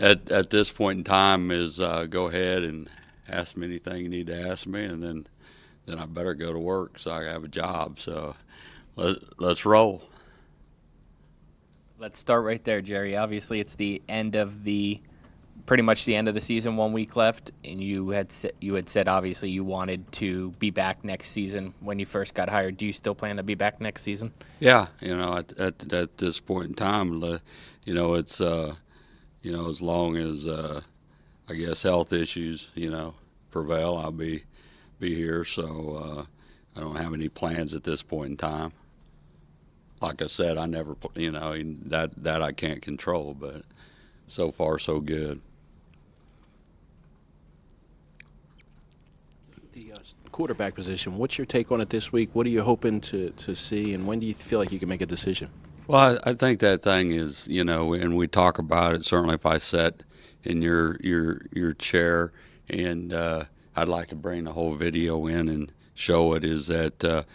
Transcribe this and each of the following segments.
at this point in time is go ahead and ask me anything you need to ask me, and then I better go to work so I have a job. So let's roll. Let's start right there, Jerry. Obviously, it's the end of pretty much the end of the season, 1 week left, and you had said obviously you wanted to be back next season when you first got hired. Do you still plan to be back next season? Yeah, at this point in time, it's as long as I guess health issues prevail, I'll be here. So I don't have any plans at this point in time. Like I said, I never, that I can't control, but so far so good. The quarterback position, what's your take on it this week? What are you hoping to see, and when do you feel like you can make a decision? Well, I think that thing is, and we talk about it. Certainly, if I sat in your chair, and I'd like to bring the whole video in and show it. Is that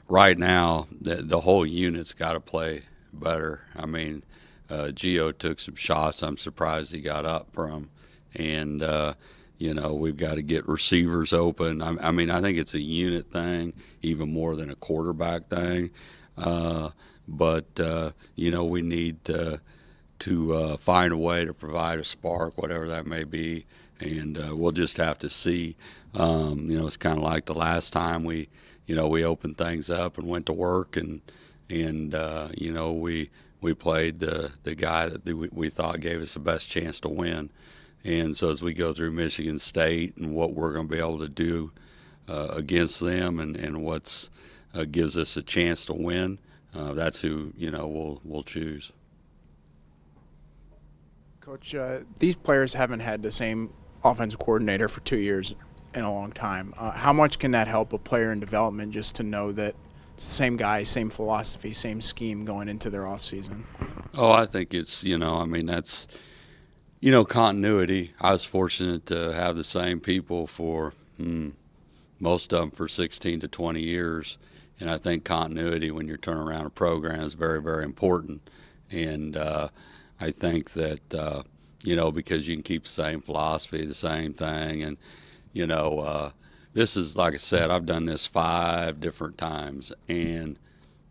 right now the whole unit's got to play better. I mean, Gio took some shots. I'm surprised he got up from, and we've got to get receivers open. I mean, I think it's a unit thing, even more than a quarterback thing. But we need to find a way to provide a spark, whatever that may be, and we'll just have to see. It's kind of like the last time we opened things up and went to work, and we played the guy that we thought gave us the best chance to win. And so as we go through Michigan State and what we're going to be able to do against them, and what's gives us a chance to win, that's who we'll choose. Coach, these players haven't had the same offensive coordinator for 2 years in a long time. How much can that help a player in development just to know that it's the same guy, same philosophy, same scheme going into their offseason? Oh, I think it's that's continuity. I was fortunate to have the same people for most of them for 16 to 20 years. And I think continuity when you're turning around a program is very, very important. And I think that, because you can keep the same philosophy, the same thing. And, this is, like I said, I've done this 5 different times. And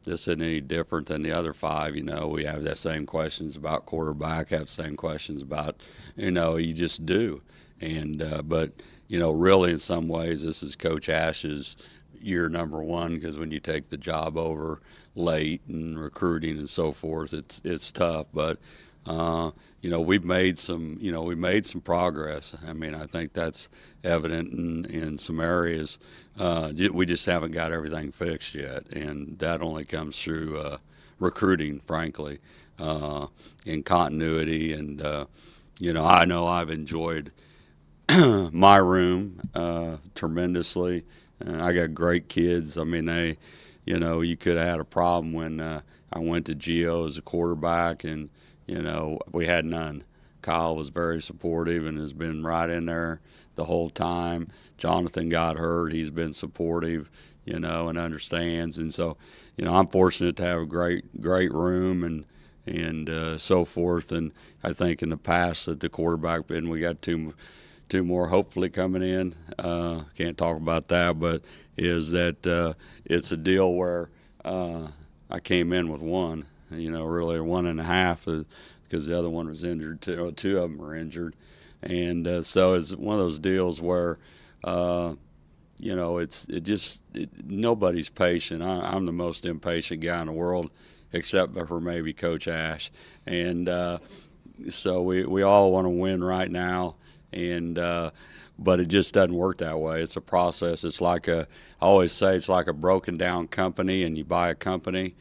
this isn't any different than the other 5. We have the same questions about quarterback, have the same questions about, you just do. And, but, really in some ways, this is Coach Ash's year number 1, because when you take the job over late and recruiting and so forth, it's tough. But we've made some progress. I mean, I think that's evident in some areas. We just haven't got everything fixed yet, and that only comes through recruiting, frankly, and continuity. And I know I've enjoyed my room tremendously. And I got great kids. I mean, you could have had a problem when I went to Gio as a quarterback, and, we had none. Kyle was very supportive and has been right in there the whole time. Jonathan got hurt. He's been supportive, and understands. And so, I'm fortunate to have a great room and so forth. And I think in the past that the quarterback, and we got two more hopefully coming in. Can't talk about that, but is that it's a deal where I came in with one, really 1.5, because the other one was injured too. 2 of them were injured. And so it's one of those deals where, nobody's patient. I'm the most impatient guy in the world, except for maybe Coach Ash. And so we all want to win right now. And but it just doesn't work that way. It's a process. It's like I always say, it's like a broken down company, and you buy a company.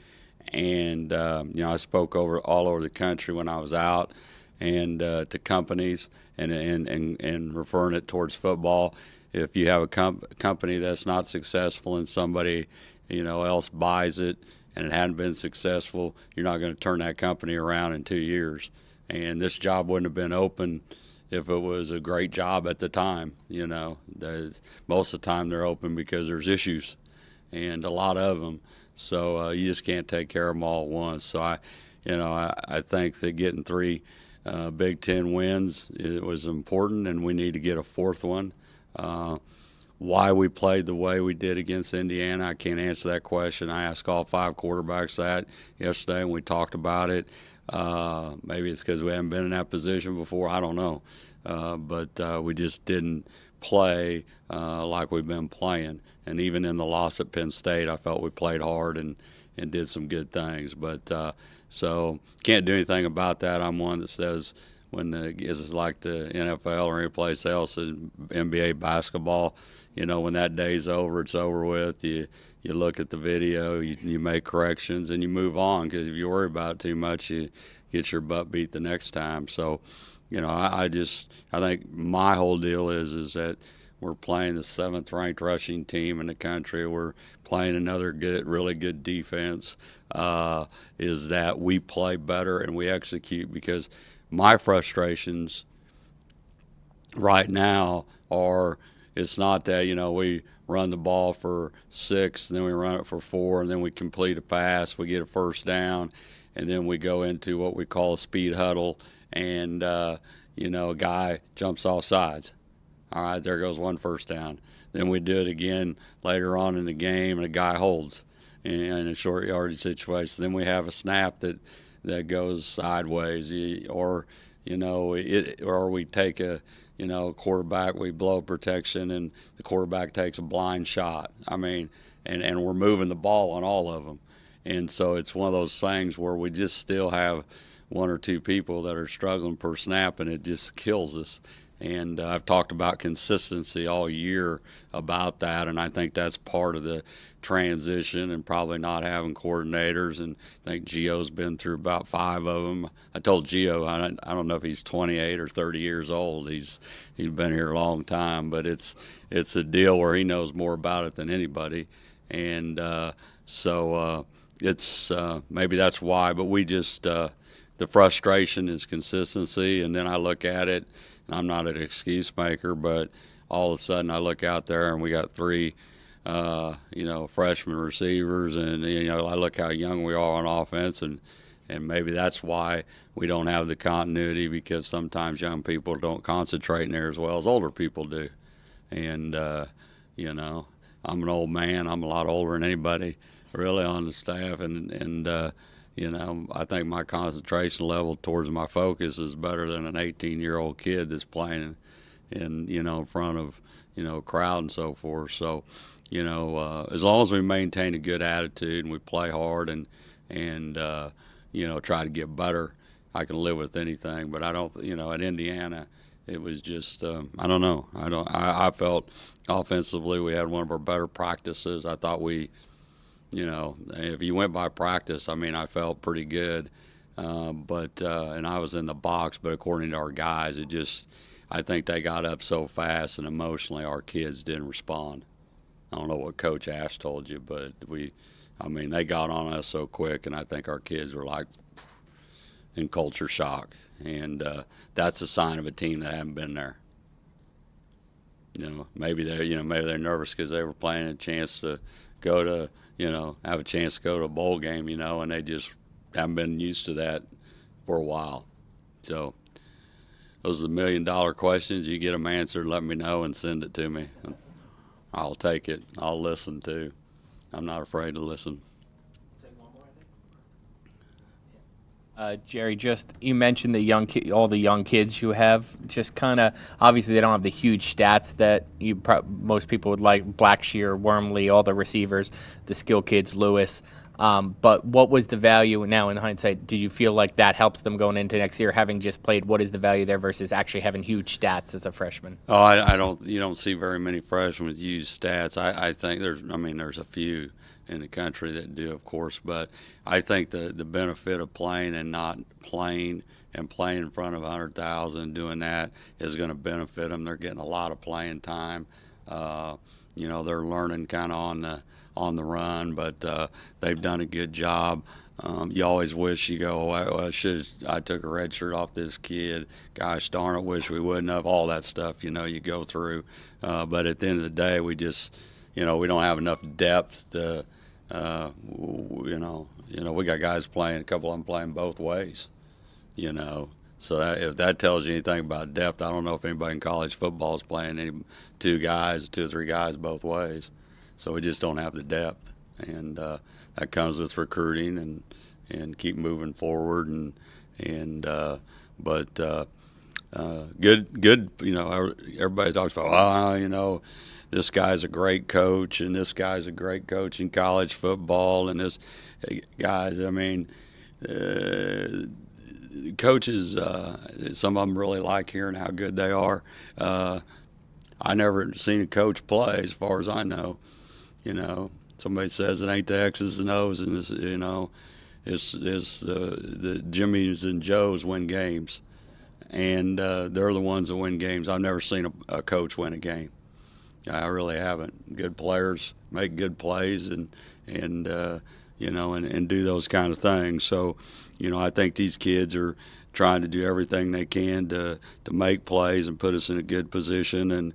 And I spoke all over the country when I was out, and to companies, and referring it towards football. If you have a company that's not successful and somebody else buys it and it hadn't been successful, you're not going to turn that company around in 2 years. And this job wouldn't have been open if it was a great job at the time. Most of the time they're open because there's issues, and a lot of them. So you just can't take care of them all at once. So I think that getting 3 Big Ten wins. It was important, and we need to get a fourth one. Why we played the way we did against Indiana, I can't answer that question. I asked all 5 quarterbacks that yesterday, and we talked about it. Maybe it's because we haven't been in that position before. I don't know. But we just didn't play like we've been playing. And even in the loss at Penn State, I felt we played hard and did some good things. But so can't do anything about that. I'm one that says when it's like the NFL or any place else in NBA basketball, when that day's over, it's over with. You look at the video, you make corrections, and you move on, because if you worry about it too much, you get your butt beat the next time. So, I think my whole deal is that we're playing the 7th ranked rushing team in the country. We're playing another really good defense. Is that we play better and we execute, because my frustrations right now are, it's not that, we run the ball for 6, and then we run it for 4, and then we complete a pass, we get a first down, and then we go into what we call a speed huddle, and, a guy jumps off sides. All right, there goes 1 first down. Then we do it again later on in the game, and a guy holds in a short yardage situation. Then we have a snap that goes sideways, or we take a quarterback, we blow protection, and the quarterback takes a blind shot. I mean, and we're moving the ball on all of them. And so it's one of those things where we just still have 1 or 2 people that are struggling per snap, and it just kills us. And I've talked about consistency all year about that, and I think that's part of the transition, and probably not having coordinators. And I think Gio's been through about 5 of them. I told Gio, I don't know if he's 28 or 30 years old. He's been here a long time, but it's a deal where he knows more about it than anybody. And so it's maybe that's why. But we just the frustration is consistency, and then I look at it. I'm not an excuse maker, but all of a sudden I look out there and we got 3, freshman receivers, and I look how young we are on offense, and maybe that's why we don't have the continuity, because sometimes young people don't concentrate in there as well as older people do. And I'm an old man. I'm a lot older than anybody really on the staff, and I think my concentration level towards my focus is better than an 18-year-old kid that's playing in front of, a crowd and so forth. So, as long as we maintain a good attitude and we play hard and try to get better, I can live with anything. But I don't, at Indiana, it was just, I don't know. I felt offensively we had one of our better practices. I thought we, if you went by practice, I felt pretty good. And I was in the box, but according to our guys, I think they got up so fast, and emotionally our kids didn't respond. I don't know what Coach Ash told you, but they got on us so quick, and I think our kids were like in culture shock. And that's a sign of a team that hadn't been there. Maybe they're nervous because they were playing a chance to go to, have a chance to go to a bowl game, and they just haven't been used to that for a while. So those are the $1 million questions. You get them answered, let me know and send it to me. I'll take it. I'll listen too. I'm not afraid to listen. Jerry, you mentioned all the young kids you have. Just kind of, obviously they don't have the huge stats that most people would like. Blackshear, Wormley, all the receivers, the skill kids, Lewis. But what was the value now in hindsight? Do you feel like that helps them going into next year, having just played? What is the value there versus actually having huge stats as a freshman? Oh, I don't. You don't see very many freshmen with huge stats. I think there's a few in the country that do, of course, but I think the benefit of playing and not playing and playing in front of 100,000, doing that is going to benefit them. They're getting a lot of playing time. They're learning kind of on the run, but they've done a good job. You always wish, you go, I took a red shirt off this kid. Gosh darn it, wish we wouldn't have. All that stuff, you go through. But at the end of the day, we just, we don't have enough depth to, we got guys playing, a couple of them playing both ways, So if that tells you anything about depth, I don't know if anybody in college football is playing any two or three guys both ways. So we just don't have the depth, and that comes with recruiting and keep moving forward but good. You know, everybody talks about this guy's a great coach and this guy's a great coach in college football and this guys. I mean. Coaches, some of them really like hearing how good they are. I never seen a coach play, as far as I know. You know, somebody says it ain't the X's and O's, and this, it's the Jimmys and Joes win games, and they're the ones that win games. I've never seen a coach win a game. I really haven't. Good players make good plays and do those kind of things. So, I think these kids are trying to do everything they can to make plays and put us in a good position. And,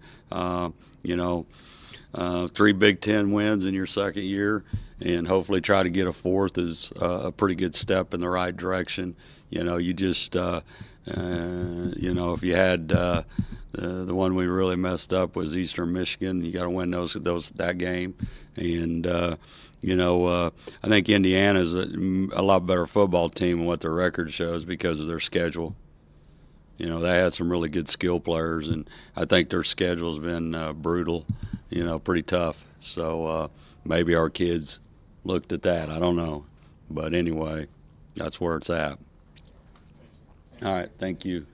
3 Big Ten wins in your second year and hopefully try to get a fourth is a pretty good step in the right direction. You just, if you had the one we really messed up was Eastern Michigan. You got to win that game. And, I think Indiana's a lot better football team than what their record shows because of their schedule. They had some really good skill players, and I think their schedule's been brutal, pretty tough. So maybe our kids looked at that. I don't know. But anyway, that's where it's at. All right, thank you.